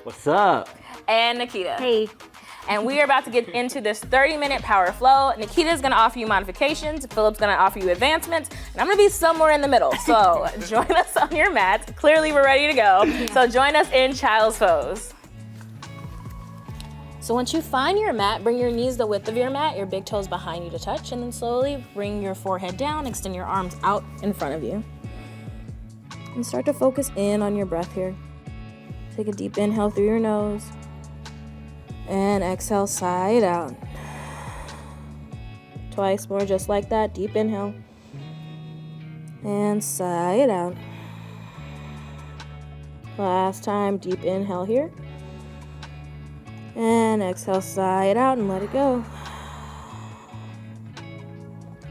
What's up? And Nikita. Hey. And we are about to get into this 30-minute power flow. Nikita's gonna offer you modifications, Phillip's gonna offer you advancements, and I'm gonna be somewhere in the middle. So join us on your mats. Clearly we're ready to go. So join us in child's pose. So once you find your mat, bring your knees the width of your mat, your big toes behind you to touch, and then slowly bring your forehead down, extend your arms out in front of you. And start to focus in on your breath here. Take a deep inhale through your nose. And exhale, sigh it out. Twice more, just like that. Deep inhale. And sigh it out. Last time, deep inhale here. And exhale, sigh it out and let it go.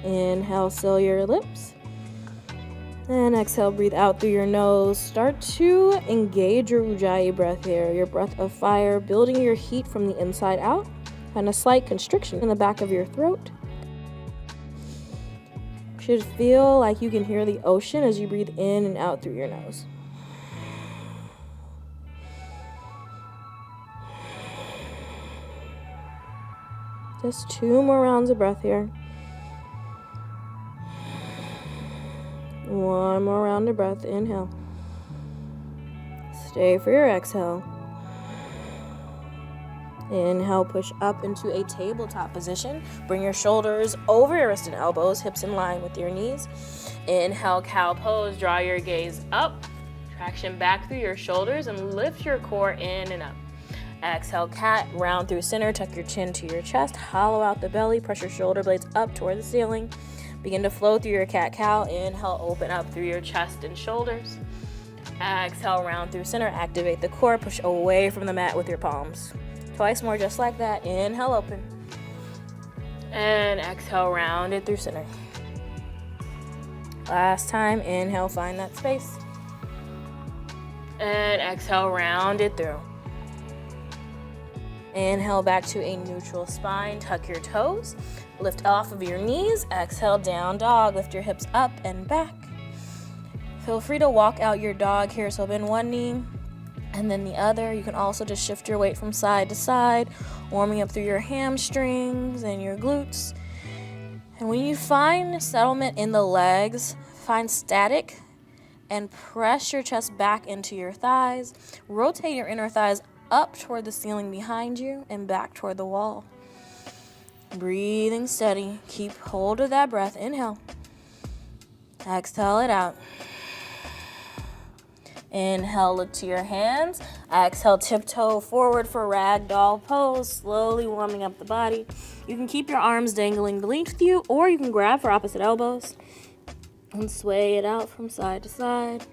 Inhale, seal your lips. And exhale, breathe out through your nose. Start to engage your Ujjayi breath here, your breath of fire, building your heat from the inside out. And a slight constriction in the back of your throat. Should feel like you can hear the ocean as you breathe in and out through your nose. Just 2 more rounds of breath here. 1 more round of breath. Inhale. Stay for your exhale. Inhale, push up into a tabletop position. Bring your shoulders over your wrists and elbows, hips in line with your knees. Inhale, cow pose. Draw your gaze up. Traction back through your shoulders and lift your core in and up. Exhale, cat, round through center. Tuck your chin to your chest. Hollow out the belly. Press your shoulder blades up toward the ceiling. Begin to flow through your cat-cow. Inhale, open up through your chest and shoulders. Exhale, round through center. Activate the core. Push away from the mat with your palms. Twice more, just like that. Inhale, open. And exhale, round it through center. Last time, inhale, find that space. And exhale, round it through. Inhale back to a neutral spine. Tuck your toes. Lift off of your knees. Exhale, down dog. Lift your hips up and back. Feel free to walk out your dog here. So bend one knee and then the other. You can also just shift your weight from side to side, warming up through your hamstrings and your glutes. And when you find settlement in the legs, find static and press your chest back into your thighs. Rotate your inner thighs up toward the ceiling behind you and back toward the wall. Breathing steady. Keep hold of that breath. Inhale. Exhale it out. Inhale, look to your hands. Exhale, tiptoe forward for ragdoll pose, slowly warming up the body. You can keep your arms dangling beneath you, or you can grab for opposite elbows and sway it out from side to side.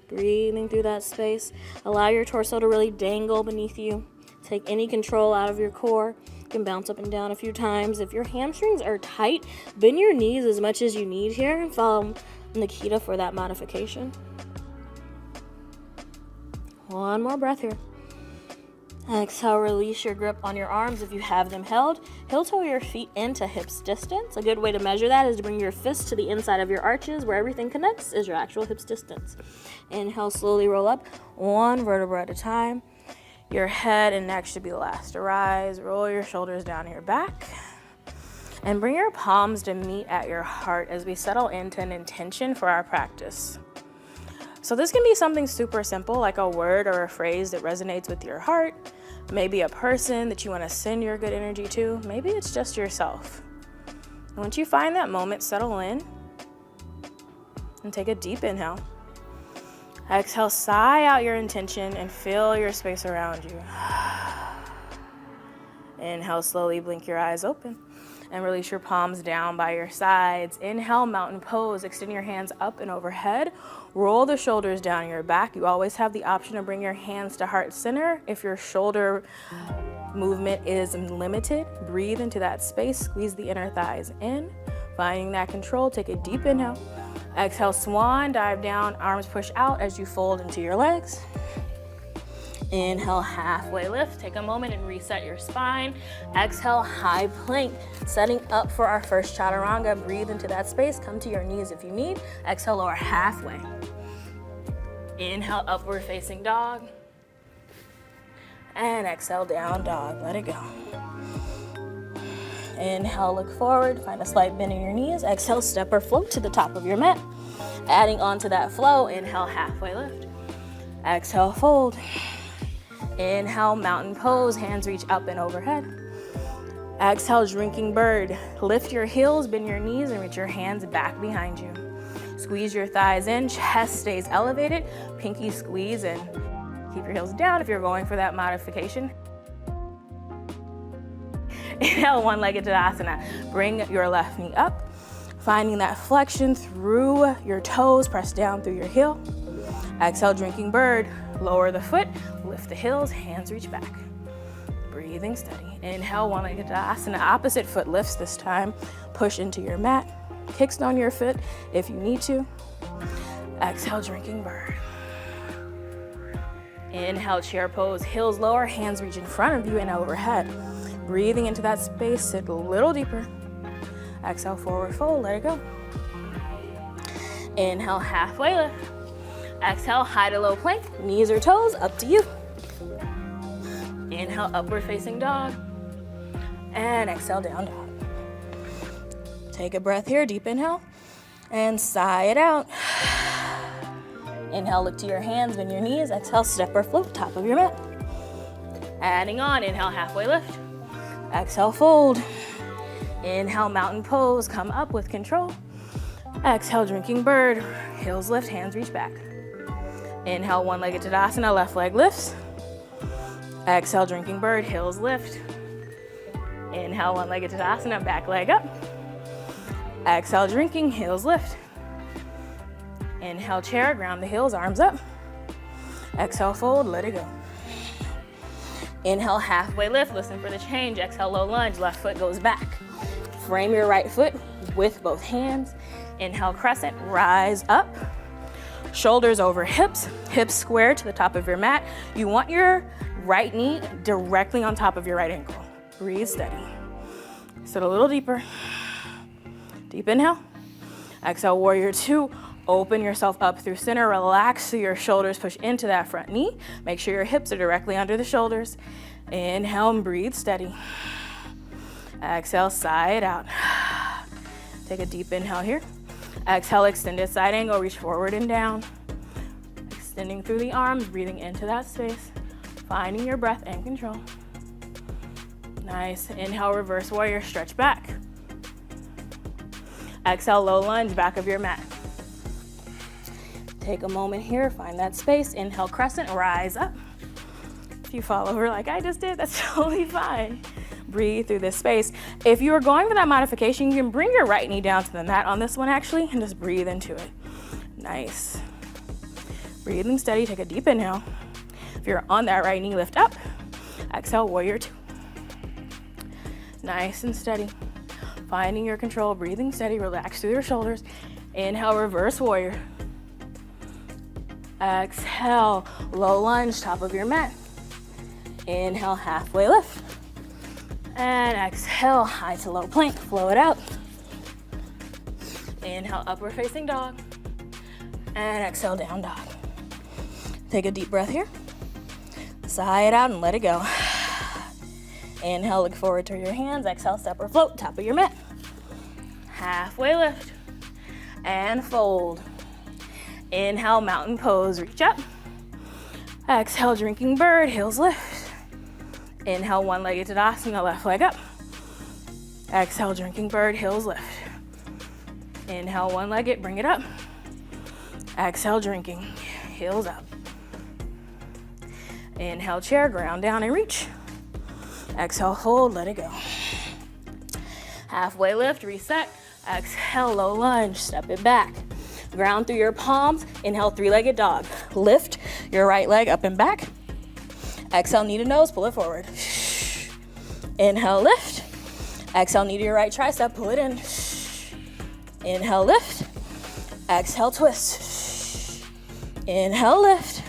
Breathing through that space. Allow your torso to really dangle beneath you. Take any control out of your core. You can bounce up and down a few times. If your hamstrings are tight, bend your knees as much as you need here and follow Nikita for that modification. 1 more breath here. Exhale, release your grip on your arms if you have them held. Heel toe your feet into hips distance. A good way to measure that is to bring your fists to the inside of your arches. Where everything connects is your actual hips distance. Inhale, slowly roll up 1 vertebra at a time. Your head and neck should be the last to rise. Roll your shoulders down your back. And bring your palms to meet at your heart as we settle into an intention for our practice. So this can be something super simple, like a word or a phrase that resonates with your heart. Maybe a person that you want to send your good energy to. Maybe it's just yourself. And once you find that moment, settle in and take a deep inhale. Exhale, sigh out your intention and feel your space around you. Inhale, slowly blink your eyes open and release your palms down by your sides. Inhale, mountain pose. Extend your hands up and overhead. Roll the shoulders down your back. You always have the option to bring your hands to heart center. If your shoulder movement is limited, breathe into that space. Squeeze the inner thighs in. Finding that control, take a deep inhale. Exhale, swan, dive down, arms push out as you fold into your legs. Inhale, halfway lift. Take a moment and reset your spine. Exhale, high plank. Setting up for our first chaturanga. Breathe into that space. Come to your knees if you need. Exhale, lower halfway. Inhale, upward facing dog. And exhale, down dog. Let it go. Inhale, look forward. Find a slight bend in your knees. Exhale, step or float to the top of your mat. Adding on to that flow, inhale, halfway lift. Exhale, fold. Inhale, mountain pose. Hands reach up and overhead. Exhale, drinking bird. Lift your heels, bend your knees, and reach your hands back behind you. Squeeze your thighs in, chest stays elevated. Pinky squeeze and keep your heels down if you're going for that modification. Inhale, one-legged Tadasana. Bring your left knee up, finding that flexion through your toes. Press down through your heel. Exhale, drinking bird. Lower the foot, lift the heels, hands reach back. Breathing steady. Inhale, one-legged Tadasana. Opposite foot lifts this time. Push into your mat. Kickstone your foot if you need to. Exhale, drinking bird. Inhale, chair pose. Heels lower, hands reach in front of you and overhead. Breathing into that space, sit a little deeper. Exhale, forward fold, let it go. Inhale, halfway lift. Exhale, high to low plank, knees or toes, up to you. Inhale, upward facing dog. And exhale, down dog. Take a breath here, deep inhale. And sigh it out. Inhale, look to your hands, bend your knees. Exhale, step or float, top of your mat. Adding on, inhale, halfway lift. Exhale, fold. Inhale, mountain pose, come up with control. Exhale, drinking bird. Heels lift, hands reach back. Inhale, one-legged Tadasana, left leg lifts. Exhale, drinking bird, heels lift. Inhale, one-legged Tadasana, back leg up. Exhale, drinking, heels lift. Inhale, chair, ground the heels, arms up. Exhale, fold, let it go. Inhale, halfway lift, listen for the change. Exhale, low lunge, left foot goes back. Frame your right foot with both hands. Inhale, crescent, rise up. Shoulders over hips, hips square to the top of your mat. You want your right knee directly on top of your right ankle. Breathe steady. Sit a little deeper. Deep inhale. Exhale, warrior two. Open yourself up through center, relax through your shoulders, push into that front knee. Make sure your hips are directly under the shoulders. Inhale and breathe steady. Exhale, sigh it out. Take a deep inhale here. Exhale, extended side angle, reach forward and down. Extending through the arms, breathing into that space. Finding your breath and control. Nice. Inhale, reverse warrior, stretch back. Exhale, low lunge, back of your mat. Take a moment here, find that space. Inhale, crescent, rise up. If you fall over like I just did, that's totally fine. Breathe through this space. If you are going for that modification, you can bring your right knee down to the mat on this one actually, and just breathe into it. Nice. Breathing steady, take a deep inhale. If you're on that right knee, lift up. Exhale, warrior two. Nice and steady. Finding your control, breathing steady, relax through your shoulders. Inhale, reverse warrior. Exhale, low lunge, top of your mat. Inhale, halfway lift. And exhale, high to low plank, flow it out. Inhale, upward facing dog. And exhale, down dog. Take a deep breath here. Sigh it out and let it go. Inhale, look forward to your hands. Exhale, step or float, top of your mat. Halfway lift. And fold. Inhale, mountain pose, reach up. Exhale, drinking bird, heels lift. Inhale, one-legged Tadasana, left leg up. Exhale, drinking bird, heels lift. Inhale, one-legged, bring it up. Exhale, drinking, heels up. Inhale, chair, ground down and reach. Exhale, hold, let it go. Halfway lift, reset. Exhale, low lunge, step it back. Ground through your palms. Inhale, three-legged dog. Lift your right leg up and back. Exhale, knee to nose, pull it forward. Inhale, lift. Exhale, knee to your right tricep, pull it in. Inhale, lift. Exhale, twist. Inhale, lift.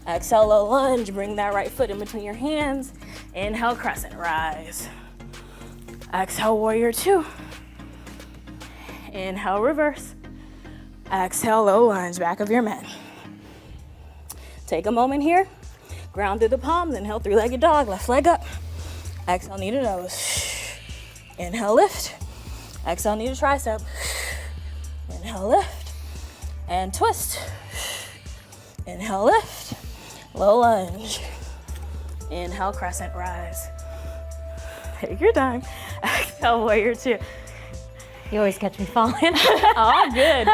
Exhale, low lunge. Bring that right foot in between your hands. Inhale, crescent, rise. Exhale, warrior two. Inhale, reverse. Exhale, low lunge, back of your mat. Take a moment here. Ground through the palms. Inhale, three-legged dog. Left leg up. Exhale, knee to nose. Inhale, lift. Exhale, knee to tricep. Inhale, lift. And twist. Inhale, lift. Low lunge. Inhale, crescent rise. Take your time. Exhale, warrior two. You always catch me falling. All good.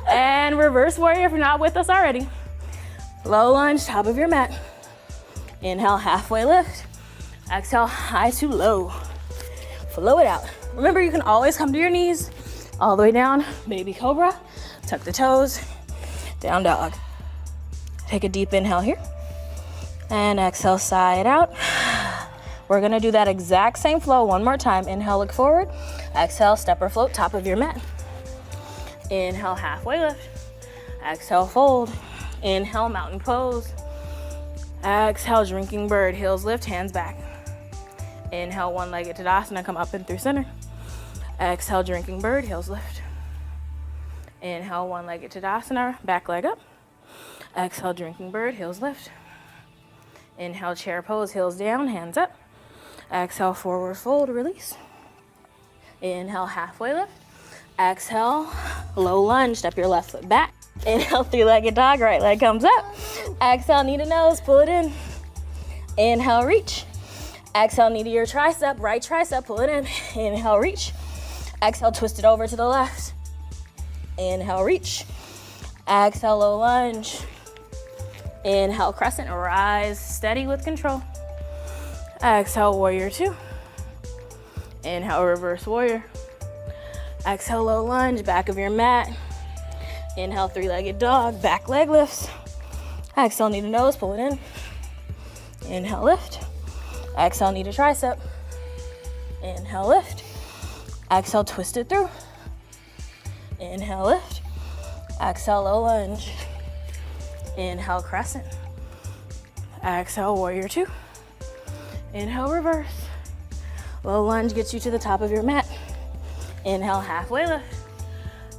And reverse warrior if you're not with us already. Low lunge, top of your mat. Inhale, halfway lift. Exhale, high to low. Flow it out. Remember, you can always come to your knees, all the way down, baby cobra. Tuck the toes, down dog. Take a deep inhale here. And exhale, side out. We're gonna do that exact same flow one more time. Inhale, look forward. Exhale, step or float, top of your mat. Inhale, halfway lift. Exhale, fold. Inhale, mountain pose. Exhale, drinking bird, heels lift, hands back. Inhale, one-legged Tadasana, come up and through center. Exhale, drinking bird, heels lift. Inhale, one-legged Tadasana, back leg up. Exhale, drinking bird, heels lift. Inhale, chair pose, heels down, hands up. Exhale, forward fold, release. Inhale, halfway lift. Exhale, low lunge, step your left foot back. Inhale, three-legged dog, right leg comes up. Exhale, knee to nose, pull it in. Inhale, reach. Exhale, knee to your tricep, right tricep, pull it in. Inhale, reach. Exhale, twist it over to the left. Inhale, reach. Exhale, low lunge. Inhale, crescent, rise, steady with control. Exhale, warrior two. Inhale, reverse warrior. Exhale, low lunge, back of your mat. Inhale, three-legged dog, back leg lifts. Exhale, knee to nose, pull it in. Inhale, lift. Exhale, knee to tricep. Inhale, lift. Exhale, twist it through. Inhale, lift. Exhale, low lunge. Inhale, crescent. Exhale, warrior two. Inhale, reverse. Low lunge gets you to the top of your mat. Inhale, halfway lift.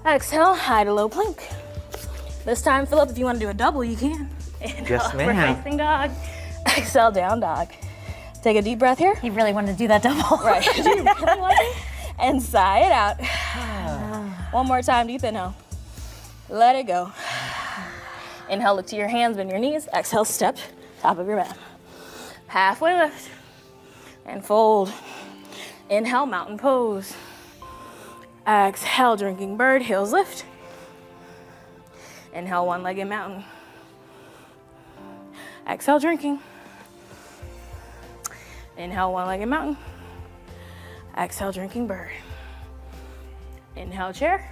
Exhale, high to low plank. This time, Phillip, if you want to do a double, you can. Inhale, Yes, ma'am. reversing dog. Exhale, down dog. Take a deep breath here. He really wanted to do that double. Right. Do you really want to? And sigh it out. One more time, deep inhale. Let it go. Inhale, look to your hands, bend your knees. Exhale, step, top of your mat. Halfway lift. And fold. Inhale, mountain pose. Exhale, drinking bird, heels lift. Inhale, one-legged mountain. Exhale, drinking. Inhale, one-legged mountain. Exhale, drinking bird. Inhale, chair.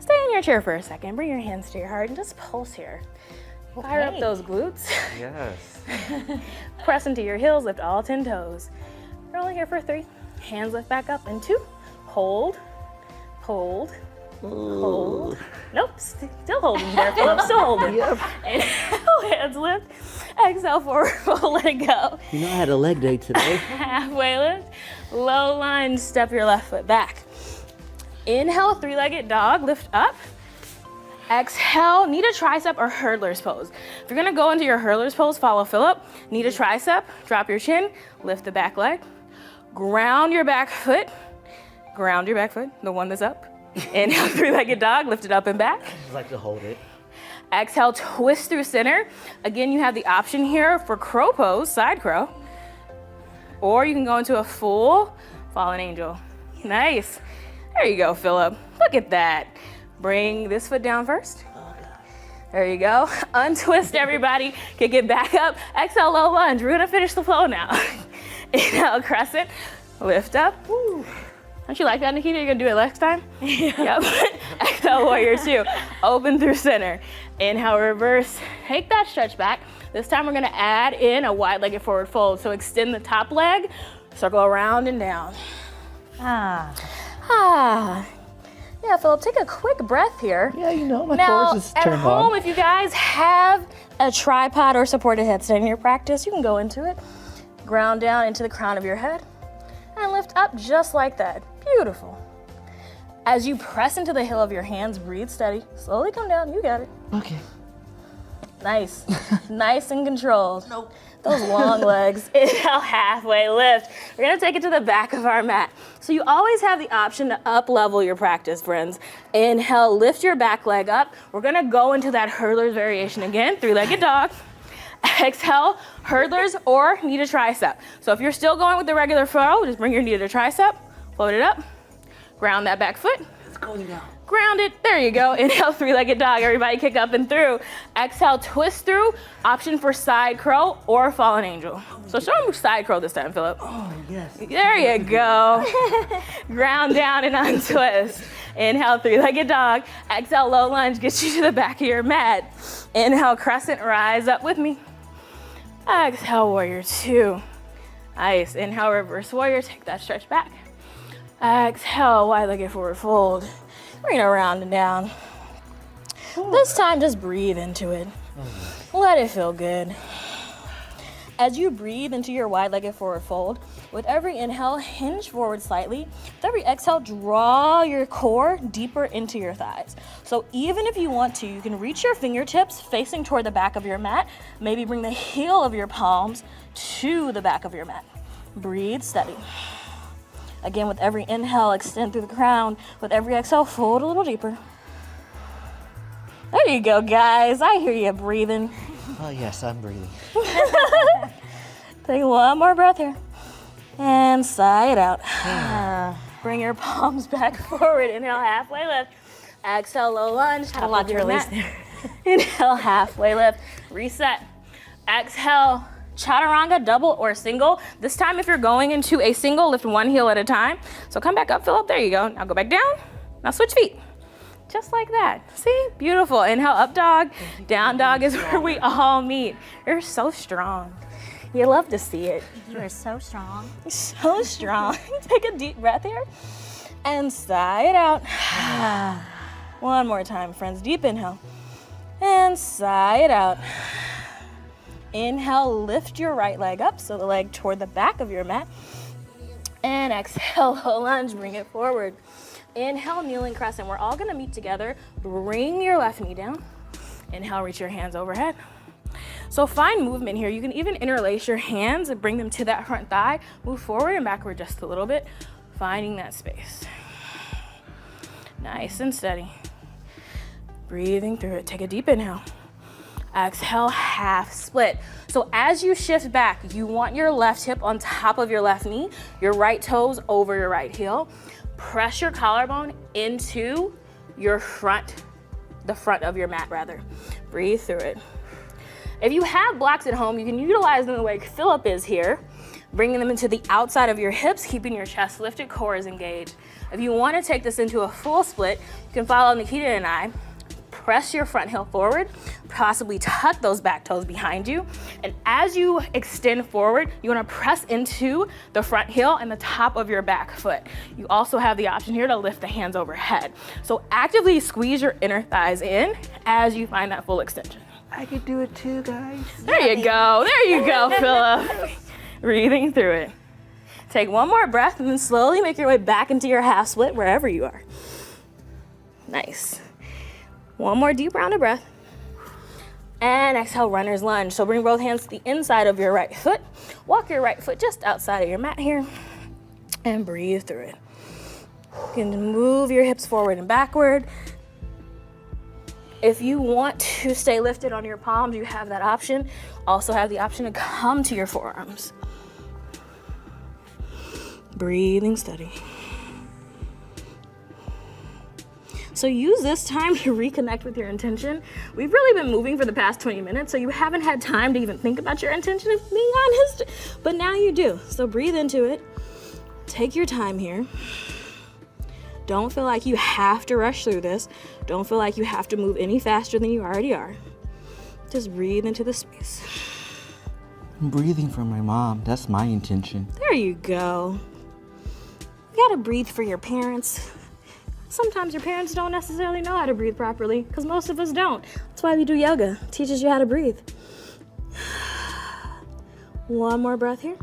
Stay in your chair for a second. Bring your hands to your heart and just pulse here. Fire up those glutes. Yes. Press into your heels, lift all 10 toes. We're only here for 3. Hands lift back up in 2. Hold, hold, hold. Nope, still holding there, Phillip, still holding. Yep. Inhale, hands lift. Exhale, forward fold, let it go. You know I had a leg day today. Halfway lift. Low lunge, step your left foot back. Inhale, three-legged dog, lift up. Exhale, knee to tricep or hurdler's pose. If you're gonna go into your hurdler's pose, follow Phillip. Knee to tricep, drop your chin, lift the back leg. Ground your back foot. Ground your back foot, the one that's up. Inhale, three-legged dog, lift it up and back. I like to hold it. Exhale, twist through center. Again, you have the option here for crow pose, side crow. Or you can go into a full fallen angel. Nice. There you go, Phillip. Look at that. Bring this foot down first. There you go. Untwist, everybody. Kick it back up. Exhale, low lunge. We're gonna finish the flow now. Inhale, crescent. Lift up. Woo. Don't you like that, Nikita? You're gonna do it next time? Yeah. Yep. Exhale, warrior two. Open through center. Inhale, reverse. Take that stretch back. This time we're gonna add in a wide-legged forward fold. So extend the top leg, circle around and down. Yeah, Phillip, take a quick breath here. Yeah, you know, my Now, chorus is at turned home, on. if you guys have a tripod or supported headstand in your practice, you can go into it. Ground down into the crown of your head and lift up just like that. Beautiful. As you press into the heel of your hands, breathe steady. Slowly come down, you got it. Okay. Nice. Nice and controlled. Nope. Those long legs. Inhale, halfway lift. We're gonna take it to the back of our mat. So you always have the option to up level your practice, friends. Inhale, lift your back leg up. We're gonna go into that hurdler's variation again, three-legged dog. Exhale, hurdlers or knee to tricep. So if you're still going with the regular flow, just bring your knee to tricep, float it up, ground that back foot. It's going down. Ground it, there you go. Inhale, three-legged dog. Everybody kick up and through. Exhale, twist through. Option for side crow or fallen angel. So show them side crow this time, Phillip. Oh, yes. There you go. Ground down and untwist. Inhale, three-legged dog. Exhale, low lunge, gets you to the back of your mat. Inhale, crescent, rise up with me. Exhale, warrior two. Nice. Inhale, reverse warrior, take that stretch back. Exhale, wide-legged forward fold. Bring it around and down. This time, just breathe into it. Let it feel good. As you breathe into your wide-legged forward fold, with every inhale, hinge forward slightly. With every exhale, draw your core deeper into your thighs. So even if you want to, you can reach your fingertips facing toward the back of your mat. Maybe bring the heel of your palms to the back of your mat. Breathe steady. Again, with every inhale, extend through the crown. With every exhale, fold a little deeper. There you go, guys. I hear you breathing. Oh, yes, I'm breathing. Take one more breath here. And sigh it out. Bring your palms back forward. Inhale, halfway lift. Exhale, low lunge. Had a lot to release there. Inhale, halfway lift. Reset. Exhale. Chaturanga, double or single. This time, if you're going into a single, lift one heel at a time. So come back up, Phillip. There you go. Now go back down. Now switch feet. Just like that. See? Beautiful. Inhale, up dog. Down dog is where we all meet. You're so strong. You love to see it. You are so strong. So strong. Take a deep breath here and sigh it out. One more time, friends. Deep inhale and sigh it out. Inhale, lift your right leg up, so the leg toward the back of your mat. And exhale, low lunge, bring it forward. Inhale, kneeling crescent. We're all gonna meet together. Bring your left knee down. Inhale, reach your hands overhead. So find movement here. You can even interlace your hands and bring them to that front thigh. Move forward and backward just a little bit, finding that space. Nice and steady. Breathing through it. Take a deep inhale. Exhale, half split. So as you shift back, you want your left hip on top of your left knee, your right toes over your right heel. Press your collarbone into your front, the front of your mat rather. Breathe through it. If you have blocks at home, you can utilize them the way Phillip is here, bringing them into the outside of your hips, keeping your chest lifted, core is engaged. If you want to take this into a full split, you can follow Nikita and I. Press your front heel forward, possibly tuck those back toes behind you. And as you extend forward, you wanna press into the front heel and the top of your back foot. You also have the option here to lift the hands overhead. So actively squeeze your inner thighs in as you find that full extension. I could do it too, guys. There you go, Phillip. Breathing through it. Take one more breath and then slowly make your way back into your half split wherever you are. Nice. One more deep round of breath. And exhale, runner's lunge. So bring both hands to the inside of your right foot. Walk your right foot just outside of your mat here. And breathe through it. You can move your hips forward and backward. If you want to stay lifted on your palms, you have that option. Also have the option to come to your forearms. Breathing steady. So use this time to reconnect with your intention. We've really been moving for the past 20 minutes, so you haven't had time to even think about your intention, if being honest, but now you do. So breathe into it. Take your time here. Don't feel like you have to rush through this. Don't feel like you have to move any faster than you already are. Just breathe into the space. I'm breathing for my mom. That's my intention. There you go. You gotta breathe for your parents. Sometimes your parents don't necessarily know how to breathe properly, because most of us don't. That's why we do yoga. It teaches you how to breathe. One more breath here.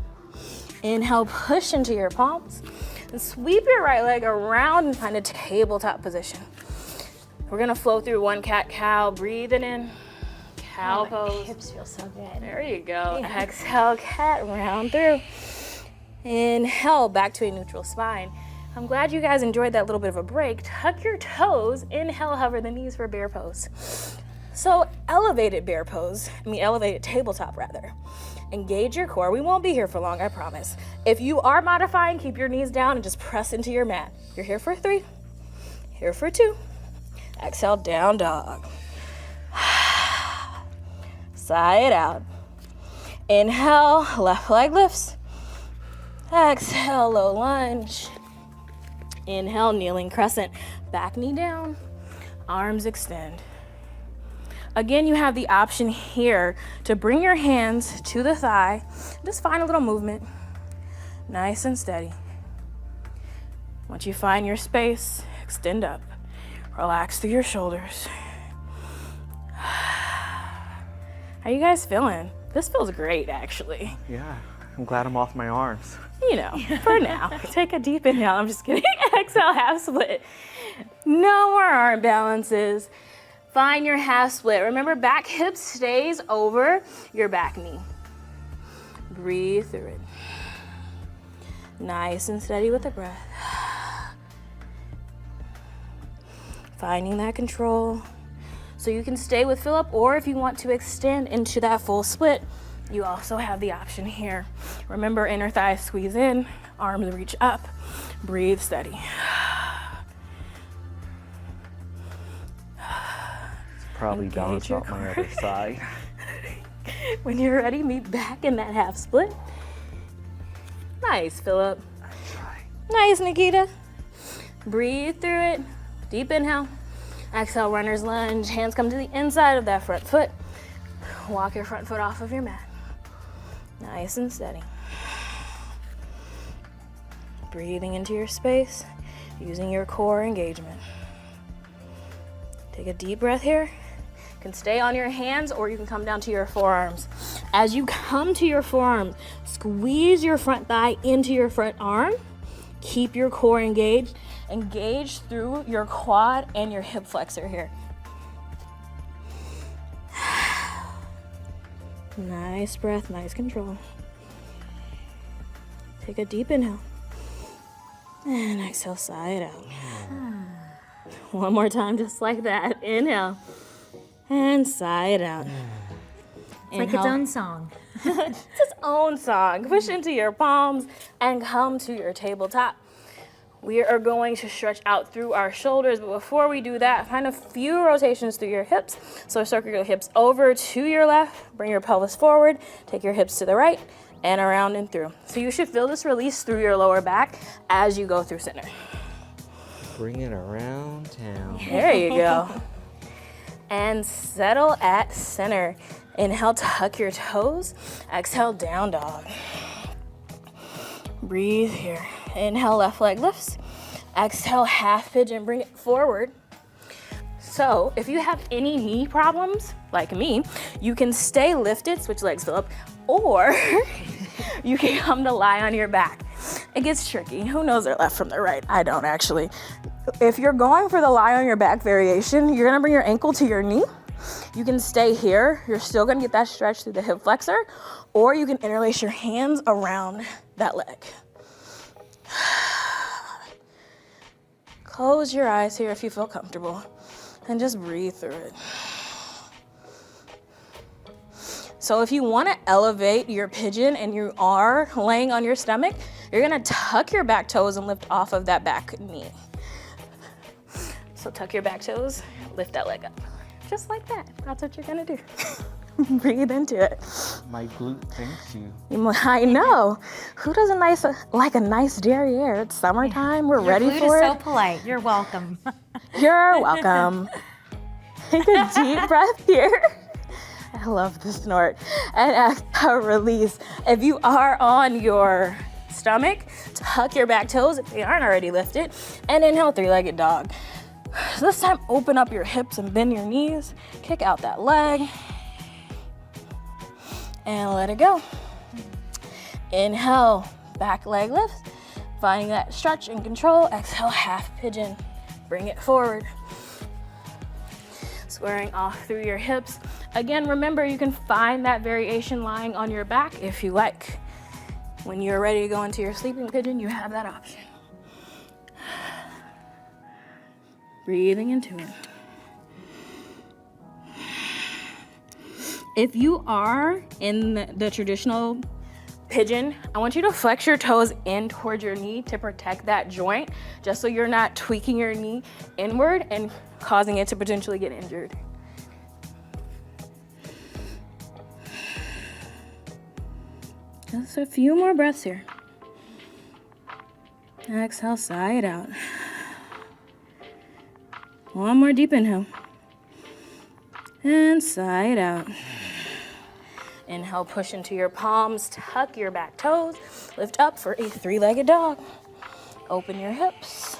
Inhale, push into your palms. And sweep your right leg around and find a tabletop position. We're gonna flow through one cat-cow. Breathe it in. Cow pose. Hips feel so good. There you go. Exhale, cat, round through. Inhale, back to a neutral spine. I'm glad you guys enjoyed that little bit of a break. Tuck your toes. Inhale, hover the knees for bear pose. So elevated tabletop rather. Engage your core. We won't be here for long, I promise. If you are modifying, keep your knees down and just press into your mat. You're here for 3, here for 2. Exhale, down dog. Side out. Inhale, left leg lifts. Exhale, low lunge. Inhale, kneeling crescent. Back knee down, arms extend. Again, you have the option here to bring your hands to the thigh. Just find a little movement, nice and steady. Once you find your space, extend up. Relax through your shoulders. How you guys feeling? This feels great, actually. Yeah, I'm glad I'm off my arms. You know, for now. Take a deep inhale. I'm just kidding. Exhale, half split. No more arm balances. Find your half split. Remember, back hip stays over your back knee. Breathe through it. Nice and steady with the breath. Finding that control. So you can stay with Phillip, or if you want to extend into that full split, you also have the option here. Remember, inner thighs squeeze in, arms reach up, breathe steady. Probably balance out my other side. When you're ready, meet back in that half split. Nice, Phillip. Nice, Nikita. Breathe through it. Deep inhale. Exhale, runner's lunge. Hands come to the inside of that front foot. Walk your front foot off of your mat. Nice and steady. Breathing into your space, using your core engagement. Take a deep breath here. You can stay on your hands or you can come down to your forearms. As you come to your forearms, squeeze your front thigh into your front arm. Keep your core engaged. Engage through your quad and your hip flexor here. Nice breath, nice control. Take a deep inhale. And exhale, side out. One more time, just like that. Inhale. And side out. It's like its own song. It's its own song. Push into your palms and come to your tabletop. We are going to stretch out through our shoulders, but before we do that, find a few rotations through your hips. So circle your hips over to your left, bring your pelvis forward, take your hips to the right, and around and through. So you should feel this release through your lower back as you go through center. Bring it around town. There you go. And settle at center. Inhale, tuck your toes. Exhale, down dog. Breathe here. Inhale, left leg lifts. Exhale, half pigeon, bring it forward. So if you have any knee problems, like me, you can stay lifted, switch legs, Phillip, or you can come to lie on your back. It gets tricky. Who knows their left from their right? I don't actually. If you're going for the lie on your back variation, you're gonna bring your ankle to your knee. You can stay here. You're still gonna get that stretch through the hip flexor, or you can interlace your hands around that leg. Close your eyes here if you feel comfortable and just breathe through it. So if you want to elevate your pigeon and you are laying on your stomach, you're going to tuck your back toes and lift off of that back knee. So tuck your back toes, lift that leg up. Just like that. That's what you're going to do. Breathe into it. My glute thanks you. I know. Who doesn't like a nice derriere? It's summertime. We're ready for it. Your glute is so polite. You're welcome. You're welcome. Take a deep breath here. I love the snort. And exhale, release. If you are on your stomach, tuck your back toes if they aren't already lifted. And inhale, three-legged dog. So this time, open up your hips and bend your knees. Kick out that leg. And let it go. Inhale, back leg lifts. Finding that stretch and control. Exhale, half pigeon. Bring it forward. Squaring off through your hips. Again, remember, you can find that variation lying on your back if you like. When you're ready to go into your sleeping pigeon, you have that option. Breathing into it. If you are in the traditional pigeon, I want you to flex your toes in towards your knee to protect that joint, just so you're not tweaking your knee inward and causing it to potentially get injured. Just a few more breaths here. Exhale, sigh it out. One more deep inhale. And sigh it out. Inhale, push into your palms, tuck your back toes, lift up for a three-legged dog. Open your hips,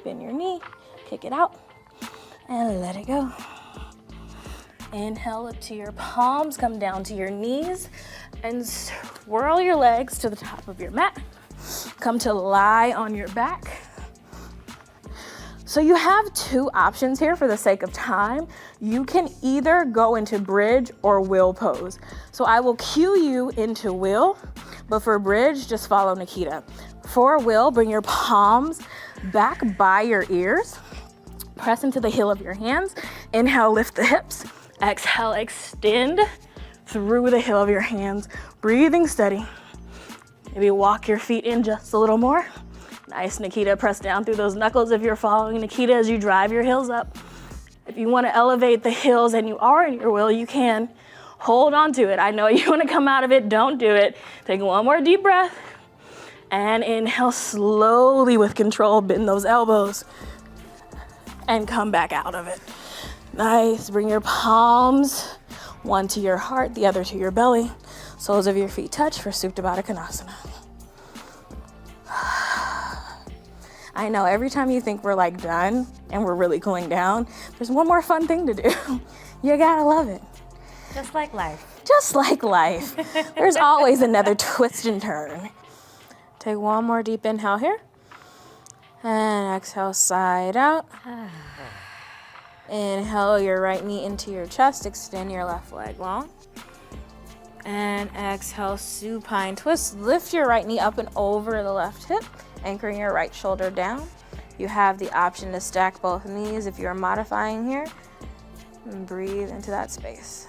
bend your knee, kick it out, and let it go. Inhale, lift to your palms, come down to your knees, and swirl your legs to the top of your mat. Come to lie on your back. So you have two options here for the sake of time. You can either go into bridge or wheel pose. So I will cue you into wheel, but for bridge, just follow Nikita. For wheel, bring your palms back by your ears. Press into the heel of your hands. Inhale, lift the hips. Exhale, extend through the heel of your hands. Breathing steady. Maybe walk your feet in just a little more. Nice, Nikita. Press down through those knuckles if you're following Nikita as you drive your heels up. If you want to elevate the heels and you are in your wheel, you can. Hold on to it. I know you want to come out of it. Don't do it. Take one more deep breath. And inhale slowly with control. Bend those elbows. And come back out of it. Nice. Bring your palms, one to your heart, the other to your belly. Soles of your feet touch for Supta Baddha Konasana. I know every time you think we're like done and we're really cooling down, there's one more fun thing to do. You gotta love it. Just like life. Just like life. There's always another twist and turn. Take one more deep inhale here. And exhale, side out. Inhale your right knee into your chest. Extend your left leg long. And exhale, supine twist. Lift your right knee up and over the left hip, anchoring your right shoulder down. You have the option to stack both knees if you're modifying here. And breathe into that space.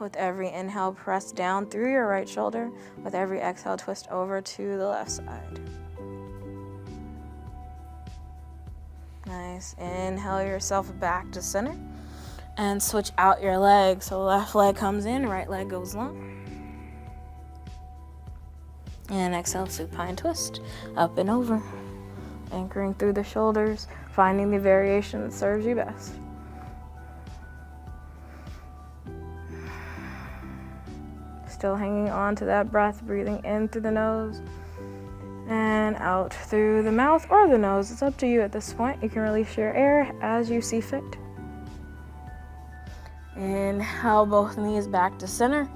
With every inhale, press down through your right shoulder. With every exhale, twist over to the left side. Nice. Inhale yourself back to center. And switch out your leg. So left leg comes in, right leg goes long. And exhale, supine twist. Up and over. Anchoring through the shoulders. Finding the variation that serves you best. Still hanging on to that breath, breathing in through the nose and out through the mouth or the nose. It's up to you at this point. You can release your air as you see fit. Inhale, both knees back to center.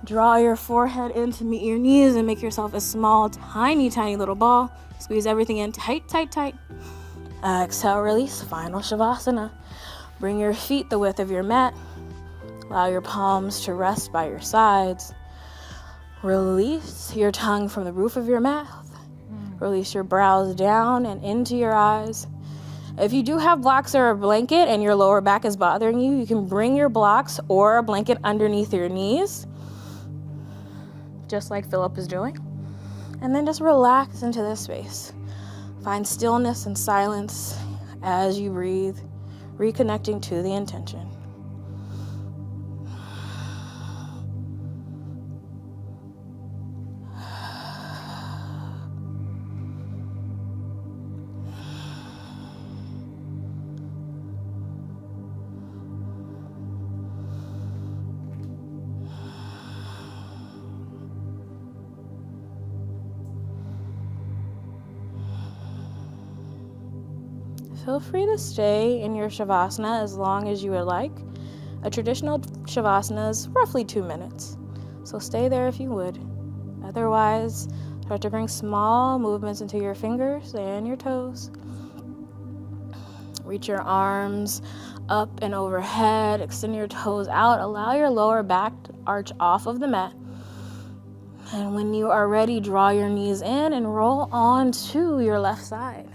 Draw your forehead in to meet your knees and make yourself a small, tiny, tiny little ball. Squeeze everything in tight, tight, tight. Exhale, release, final Shavasana. Bring your feet the width of your mat. Allow your palms to rest by your sides. Release your tongue from the roof of your mouth. Release your brows down and into your eyes. If you do have blocks or a blanket and your lower back is bothering you, you can bring your blocks or a blanket underneath your knees, just like Phillip is doing. And then just relax into this space. Find stillness and silence as you breathe, reconnecting to the intention. Feel free to stay in your Shavasana as long as you would like. A traditional Shavasana is roughly 2 minutes, so stay there if you would. Otherwise, start to bring small movements into your fingers and your toes. Reach your arms up and overhead. Extend your toes out. Allow your lower back to arch off of the mat. And when you are ready, draw your knees in and roll on to your left side.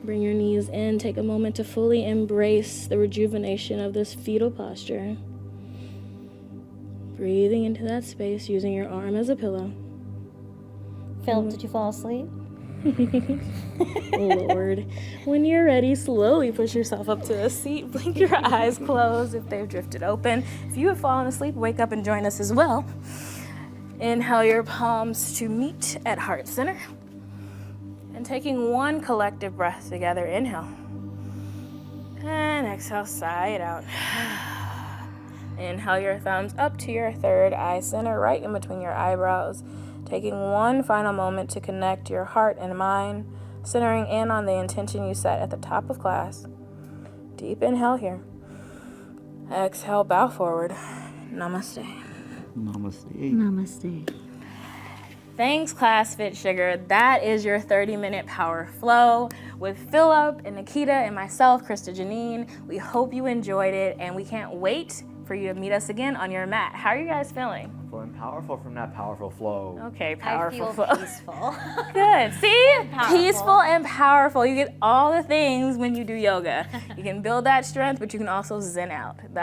Bring your knees in. Take a moment to fully embrace the rejuvenation of this fetal posture. Breathing into that space, using your arm as a pillow. Phillip, did you fall asleep? Lord. When you're ready, slowly push yourself up to a seat. Blink your eyes closed if they've drifted open. If you have fallen asleep, wake up and join us as well. Inhale your palms to meet at heart center. And taking one collective breath together, inhale. And exhale, sigh it out. Inhale your thumbs up to your third eye center, right in between your eyebrows. Taking one final moment to connect your heart and mind, centering in on the intention you set at the top of class. Deep inhale here. Exhale, bow forward. Namaste. Namaste. Namaste. Thanks, Class Fit Sugar. That is your 30-minute power flow with Phillip and Nikita and myself, Christa Janine. We hope you enjoyed it, and we can't wait for you to meet us again on your mat. How are you guys feeling? Feeling powerful from that powerful flow. Okay, powerful I feel flow. peaceful. Good. See? Powerful. Peaceful and powerful. You get all the things when you do yoga. You can build that strength, but you can also zen out. That's